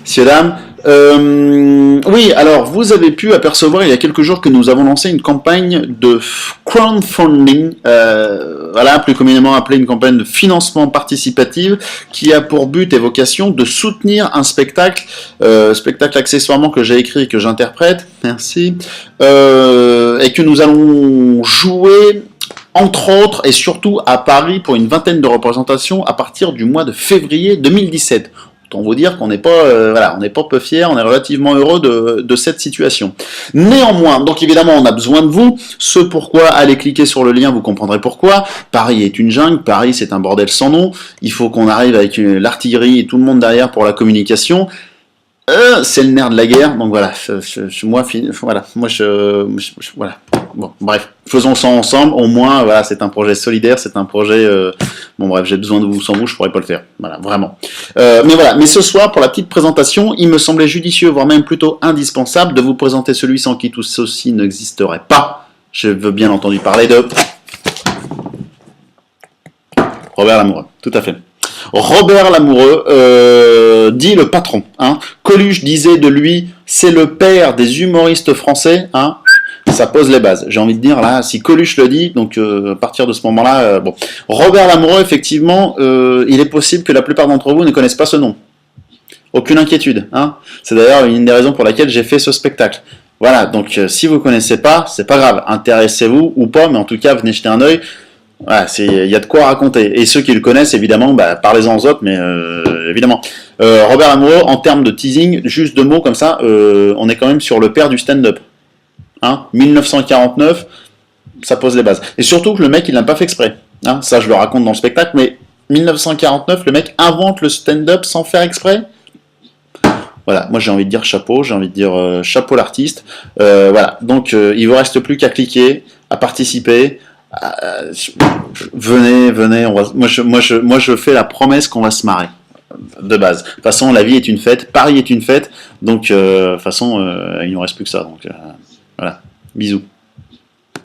Messieurs, dames. Oui, alors vous avez pu apercevoir il y a quelques jours que nous avons lancé une campagne de crowdfunding, voilà, plus communément appelée une campagne de financement participatif, qui a pour but et vocation de soutenir un spectacle accessoirement que j'ai écrit et que j'interprète, merci, et que nous allons jouer entre autres et surtout à Paris pour une vingtaine de représentations à partir du mois de février 2017. Autant vous dire qu'on n'est pas, voilà, on n'est pas peu fiers, on est relativement heureux de cette situation. Néanmoins, donc évidemment, on a besoin de vous. Ce pourquoi, allez cliquer sur le lien, vous comprendrez pourquoi. Paris est une jungle, Paris c'est un bordel sans nom. Il faut qu'on arrive avec l'artillerie et tout le monde derrière pour la communication. C'est le nerf de la guerre, donc voilà, voilà. Bon, bref, faisons ça ensemble, au moins, voilà, c'est un projet solidaire, c'est un projet, bon bref, j'ai besoin de vous, sans vous, je pourrais pas le faire, voilà, vraiment. Mais voilà, mais ce soir, pour la petite présentation, il me semblait judicieux, voire même plutôt indispensable, de vous présenter celui sans qui tout ceci n'existerait pas. Je veux bien entendu parler de Robert Lamoureux, tout à fait. Robert Lamoureux, dit le patron. Hein. Coluche disait de lui, c'est le père des humoristes français. Hein. Ça pose les bases. J'ai envie de dire, là, si Coluche le dit, donc à partir de ce moment-là, bon. Robert Lamoureux, effectivement, il est possible que la plupart d'entre vous ne connaissent pas ce nom. Aucune inquiétude. Hein. C'est d'ailleurs une des raisons pour laquelle j'ai fait ce spectacle. Voilà, donc si vous ne connaissez pas, c'est pas grave. Intéressez-vous ou pas, mais en tout cas, venez jeter un œil. Voilà, il y a de quoi raconter. Et ceux qui le connaissent, évidemment, bah, parlez-en aux autres, mais évidemment. Robert Lamoureux, en termes de teasing, juste deux mots comme ça, on est quand même sur le père du stand-up. Hein, 1949, ça pose les bases. Et surtout que le mec, il l'a pas fait exprès. Hein, ça, je le raconte dans le spectacle, mais 1949, le mec invente le stand-up sans faire exprès. Voilà, moi j'ai envie de dire chapeau, j'ai envie de dire chapeau l'artiste. Voilà, donc il vous reste plus qu'à cliquer, à participer. Venez, moi je fais la promesse qu'on va se marrer de base. De toute façon, la vie est une fête, Paris est une fête, donc de toute façon, il ne nous reste plus que ça. Donc voilà, bisous.